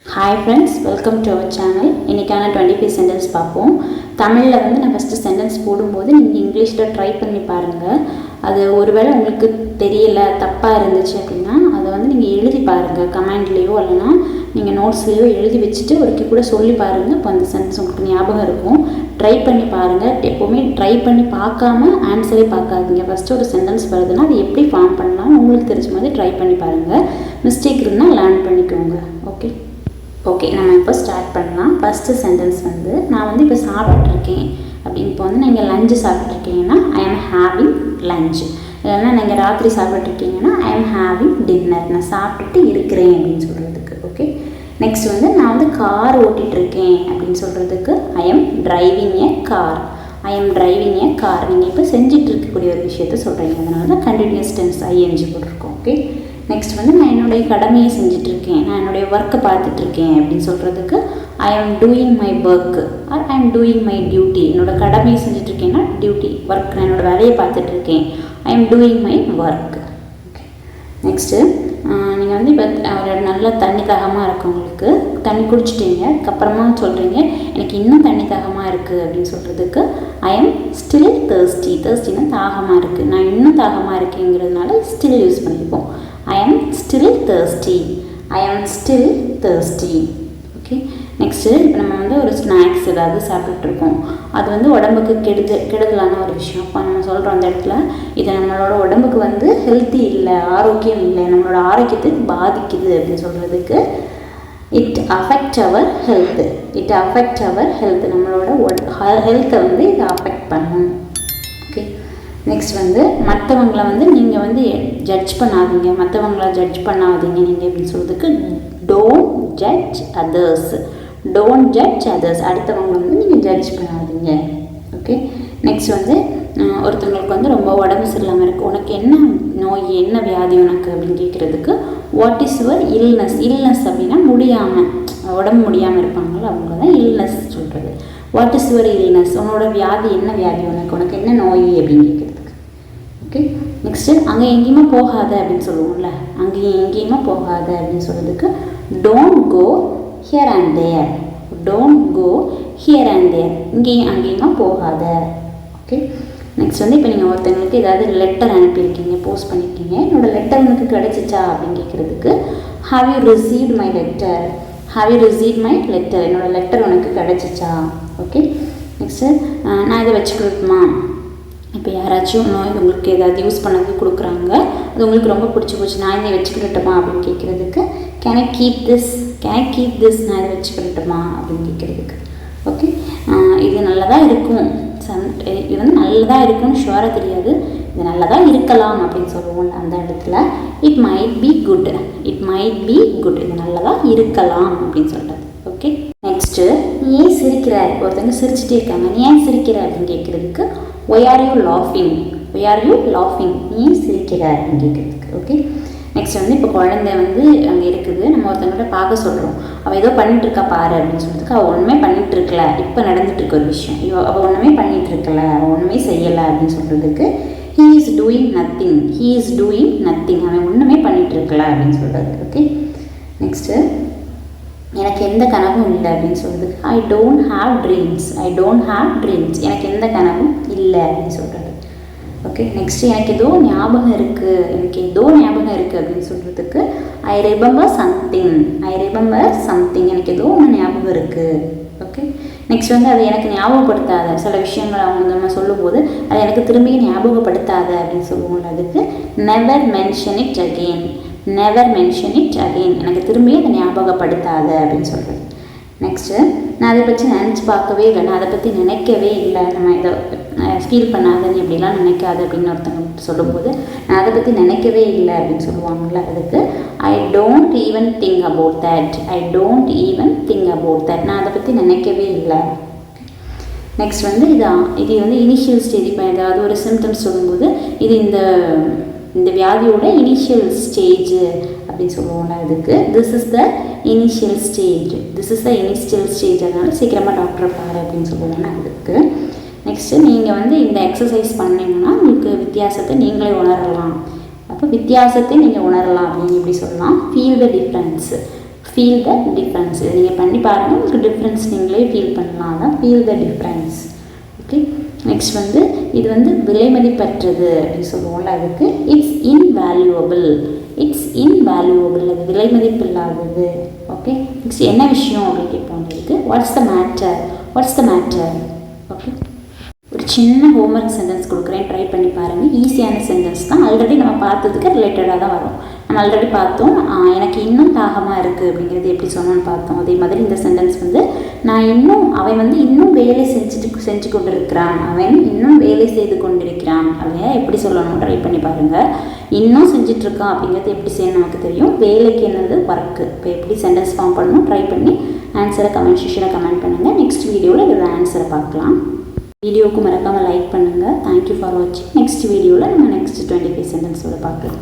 Hi friends, welcome to our channel. இன்னைக்கான 25 sentence பார்ப்போம். தமிழில் நான் ஃபஸ்ட்டு சென்டென்ஸ் போடும்போது நீங்கள் இங்கிலீஷில் ட்ரை பண்ணி பாருங்கள். அது ஒருவேளை உங்களுக்கு தெரியல தப்பாக இருந்துச்சு அப்படின்னா அதை நீங்கள் எழுதி பாருங்கள். கமெண்ட்லேயோ இல்லைனா நீங்கள் நோட்ஸ்லேயோ எழுதி வச்சுட்டு ஒருக்கி கூட சொல்லி பாருங்கள். இப்போ அந்த சென்டென்ஸ் உங்களுக்கு ஞாபகம் இருக்கும். ட்ரை பண்ணி பாருங்கள். எப்போவுமே ட்ரை பண்ணி பார்க்காம ஆன்சரே பார்க்காதீங்க. ஃபஸ்ட்டு ஒரு சென்டென்ஸ் வருதுன்னா அது எப்படி ஃபார்ம் பண்ணலாம் உங்களுக்கு தெரிஞ்ச மாதிரி ட்ரை பண்ணி பாருங்கள். மிஸ்டேக் இருந்தால் லேர்ன் பண்ணிக்கோங்க. ஓகே நம்ம இப்போ ஸ்டார்ட் பண்ணலாம். ஃபஸ்ட்டு சென்டென்ஸ் நான் இப்போ சாப்பிட்ருக்கேன் அப்படின்னு இப்போ நீங்கள் லஞ்சு சாப்பிட்ருக்கீங்கன்னா ஐ ஆம் ஹேவிங் லஞ்ச். இல்லைன்னா நீங்கள் ராத்திரி சாப்பிட்ருக்கீங்கன்னா ஐ ஆம் ஹேவிங் டின்னர். நான் சாப்பிட்டுட்டு இருக்கிறேன் அப்படின்னு சொல்கிறதுக்கு. ஓகே, நெக்ஸ்ட் நான் கார் ஓட்டிகிட்ருக்கேன் அப்படின்னு சொல்கிறதுக்கு ஐ ஆம் டிரைவிங் ஏ கார். ஐ ஆம் டிரைவிங் ஏ கார். நீங்கள் இப்போ செஞ்சுட்டு இருக்கக்கூடிய ஒரு விஷயத்த சொல்கிறீங்க. அதனால தான் கண்டினியூஸ் டென்ஸ் ஐஎன்ஜி போட்டிருக்கோம். ஓகே, நெக்ஸ்ட் நான் என்னுடைய கடமையை செஞ்சிட்ருக்கேன், நான் என்னுடைய ஒர்க்கை பார்த்துட்ருக்கேன் அப்படின்னு சொல்கிறதுக்கு I am doing my work or I am doing my duty. என்னோடய கடமையை செஞ்சிட்ருக்கேன்னா டியூட்டி, ஒர்க், நான் என்னோடய வேலையை பார்த்துட்ருக்கேன். I am doing my work. Okay, next நீங்கள் இப்போ ஒரு நல்ல தண்ணி தாகமாக இருக்குது, உங்களுக்கு தண்ணி குடிச்சிட்டீங்க, அதுக்கப்புறமா சொல்கிறீங்க எனக்கு இன்னும் தண்ணி தாகமாக இருக்குது அப்படின்னு சொல்கிறதுக்கு ஐ ஆம் ஸ்டில் தேர்ஸ்டி. தேர்ஸ்டின்னா தாகமாக இருக்குது, நான் இன்னும் தாகமாக இருக்கேங்கிறதுனால ஸ்டில் யூஸ் பண்ணிப்போம். I am still thirsty. I am still thirsty. Okay, next இப்போ நம்ம ஒரு ஸ்நாக்ஸ் ஏதாவது சாப்பிட்டுருக்கோம், அது உடம்புக்கு கெடுதலான ஒரு விஷயம். அப்போ நம்ம சொல்கிறோம் அந்த இடத்துல இது நம்மளோட உடம்புக்கு ஹெல்த்தி இல்லை, ஆரோக்கியம் இல்லை, நம்மளோட ஆரோக்கியத்துக்கு பாதிக்குது அப்படின்னு சொல்கிறதுக்கு it affect our health. It affect our health. நம்மளோட ஹெல்த்தை இது அஃபெக்ட் பண்ணும். ஓகே, நெக்ஸ்ட் மற்றவங்களை நீங்கள் ஜட்ஜ் பண்ணாதீங்க, மற்றவங்கள ஜட்ஜ் பண்ணாதீங்க நீங்கள் அப்படின்னு சொல்கிறதுக்கு don't judge others. Don't judge others. அடுத்தவங்களை நீங்கள் ஜட்ஜ் பண்ணாதீங்க. ஓகே, நெக்ஸ்ட் ஒருத்தவங்களுக்கு ரொம்ப உடம்பு சரியில்லாமல் இருக்குது, உனக்கு என்ன நோய், என்ன வியாதி உனக்கு அப்படின்னு கேட்குறதுக்கு what is your illness. Illness அப்படின்னா முடியாமல், உடம்பு முடியாமல் இருப்பாங்களோ அவங்க தான் இல்னஸ் சொல்கிறது. வாட் இஸ் யுவர் இல்னஸ், உன்னோட வியாதி என்ன வியாதி உனக்கு, உனக்கு என்ன நோய் அப்படின்னு கேட்குறதுக்கு. ஓகே, நெக்ஸ்ட்டு அங்கே எங்கேயுமே போகாத அப்படின்னு சொல்லுவோம்ல, அங்கேயும் எங்கேயுமே போகாத அப்படின்னு சொல்கிறதுக்கு don't go here and there. Don't go here and there, இங்கேயும் அங்கேயுமா போகாத. ஓகே, நெக்ஸ்ட் இப்போ நீங்கள் ஒருத்தங்களுக்கு ஏதாவது லெட்டர் அனுப்பியிருக்கீங்க, போஸ்ட் பண்ணியிருக்கீங்க, என்னோடய லெட்டர் உனக்கு கிடச்சிச்சா அப்படின்னு கேட்குறதுக்கு have you received my letter. Have you received my letter, என்னோடய லெட்டர் உனக்கு கிடச்சிச்சா. ஓகே, நெக்ஸ்ட்டு நான் இதை வச்சுக்கணுமா. இப்போ யாராச்சும் இது உங்களுக்கு ஏதாவது யூஸ் பண்ணது கொடுக்குறாங்க, அது உங்களுக்கு ரொம்ப பிடிச்சி போச்சு, நான் இதை வச்சுக்கிட்டுமா அப்படின்னு கேட்குறதுக்கு can I keep this. Can I keep this, நான் இதை வச்சுக்கிட்டுமா அப்படின்னு கேட்குறதுக்கு. ஓகே, இது நல்லதாக இருக்கும், இது நல்லதாக இருக்கும்னு ஷுவராக தெரியாது, இது நல்லதாக இருக்கலாம் அப்படின்னு சொல்லுவோம்ல, அந்த இடத்துல it might be good. It might be good, இது நல்லதாக இருக்கலாம் அப்படின்னு சொல்கிறது. ஓகே, நெக்ஸ்ட்டு நீ ஏன் சிரிக்கிற. ஒருத்தவங்க சிரிச்சுட்டே இருக்காங்க, நீ ஏன் சிரிக்கிற அப்படின்னு கேட்குறதுக்கு ஒய் ஆர் யூ லாஃபிங். ஒய் ஆர் யூ லாஃபிங், நீ ஏன் சிரிக்கிற அப்படின்னு கேட்குறதுக்கு. ஓகே, நெக்ஸ்ட் இப்போ குழந்தை அங்கே இருக்குது, நம்ம ஒருத்தவங்கள்ட்ட பார்க்க சொல்கிறோம், அவள் ஏதோ பண்ணிகிட்ருக்கா பாரு அப்படின்னு சொல்கிறதுக்கு அவள் ஒன்றுமே பண்ணிகிட்ருக்கல, இப்போ நடந்துகிட்ருக்க ஒரு விஷயம், அவள் ஒன்றுமே பண்ணிகிட்ருக்கல, அவள் ஒன்றுமே செய்யலை அப்படின்னு சொல்கிறதுக்கு he is doing nothing. He is doing nothing, அவன் ஒன்றுமே பண்ணிகிட்ருக்கல அப்படின்னு சொல்கிறது. ஓகே, நெக்ஸ்ட்டு எனக்கு எந்த கனவும் இல்லை அப்படின்னு சொல்கிறதுக்கு I don't have dreams. I don't have dreams, எனக்கு எந்த கனவும் இல்லை அப்படின்னு சொல்கிறது. ஓகே, நெக்ஸ்ட்டு எனக்கு ஏதோ ஞாபகம் இருக்குது, எனக்கு ஏதோ ஞாபகம் இருக்குது அப்படின்னு சொல்கிறதுக்கு I remember something. I remember something, எனக்கு ஏதோ ஒன்று ஞாபகம் இருக்குது. ஓகே, நெக்ஸ்ட் அது எனக்கு ஞாபகப்படுத்தாத சில விஷயங்களை அவங்க நம்ம சொல்லும்போது அதை எனக்கு திரும்பி ஞாபகப்படுத்தாத அப்படின்னு சொல்லுவோம்ல, அதுக்கு never mention it again. Never mention it again, எனக்கு திரும்பி அதை ஞாபகப்படுத்தாத அப்படின்னு சொல்கிறது. நெக்ஸ்ட்டு நான் அதை பற்றி நினச்சி பார்க்கவே இல்லை, நான் அதை பற்றி நினைக்கவே இல்லை, நம்ம இதை ஃபீல் பண்ணாதன்னு இப்படிலாம் நினைக்காது அப்படின்னு ஒருத்தவங்க சொல்லும்போது நான் அதை பற்றி நினைக்கவே இல்லை அப்படின்னு சொல்லுவாங்கள்ல, அதுக்கு I don't even think about that. I don't even think about that, நான் அதை பற்றி நினைக்கவே இல்லை. நெக்ஸ்ட் இது இனிஷியல் ஸ்டேஜ். இப்போ ஏதாவது ஒரு சிம்டம்ஸ் சொல்லும்போது இது இந்த வியாதியோட இனிஷியல் ஸ்டேஜ் அப்படின்னு சொல்லுவோம்ல, அதுக்கு this is the initial stage. This is the initial stage, அதனால சீக்கிரமாக டாக்டரை பாரு அப்படின்னு சொல்லுவோம்னா அதுக்கு. நெக்ஸ்ட்டு நீங்கள் இந்த எக்ஸசைஸ் பண்ணிங்கன்னா உங்களுக்கு வித்தியாசத்தை நீங்களே உணரலாம். அப்போ வித்தியாசத்தை நீங்கள் உணரலாம் அப்படின்னு எப்படி சொல்லலாம், feel the difference. Feel the difference. இதை நீங்கள் பண்ணி பாருங்கள், உங்களுக்கு டிஃப்ரென்ஸ் நீங்களே ஃபீல் பண்ணலாம். அதான் feel the difference. Okay, next வந்து இது வந்து விலை மதிப்பற்றது அப்படின்னு சொல்லுவோம்ல, அதுக்கு இட்ஸ் இன்வேல்யூவபிள். இட்ஸ் இன்வேல்யூவபிள், அது விலை மதிப்பு இல்லாதது. ஓகே, நெக்ஸ்ட் என்ன விஷயம் அப்படின்னு கேட்போம். இதுக்கு what's the matter. What's the matter. Okay, ஒரு சின்ன ஹோம்ஒர்க் சென்டென்ஸ் கொடுக்குறேன், ட்ரை பண்ணி பாருங்கள். ஈஸியான சென்டென்ஸ் தான், ஆல்ரெடி நம்ம பார்த்ததுக்கு ரிலேட்டடாக தான் வரும். நம்ம ஆல்ரெடி பார்த்தோம், எனக்கு இன்னும் தாகமாக இருக்குது அப்படிங்கிறது எப்படி சொன்னோன்னு பார்த்தோம். அதே மாதிரி இந்த சென்டென்ஸ் வந்து அவன் வந்து இன்னும் வேலை செஞ்சு கொண்டிருக்கிறான், அவன் இன்னும் வேலை செய்து கொண்டிருக்கிறான் அப்படின்னா எப்படி சொல்லணும், ட்ரை பண்ணி பாருங்கள். இன்னும் செஞ்சிட்ருக்கான் அப்படிங்கிறது எப்படி செய்யணும் நமக்கு தெரியும். வேலைக்கு என்னது ஒர்க்கு. இப்போ எப்படி சென்டென்ஸ் ஃபார்ம் பண்ணணும், ட்ரை பண்ணி ஆன்சரை கமெண்ட் செக்ஷனில் கமெண்ட் பண்ணுங்கள். நெக்ஸ்ட் வீடியோவில் இதோட ஆன்சரை பார்க்கலாம். வீடியோவுக்கு மறக்காமல் லைக் பண்ணுங்கள். தேங்க்யூ ஃபார் வாட்சிங். நெக்ஸ்ட் வீடியோவில் நம்ம நெக்ஸ்ட் 25 சென்டென்ஸோட பார்க்கலாம்.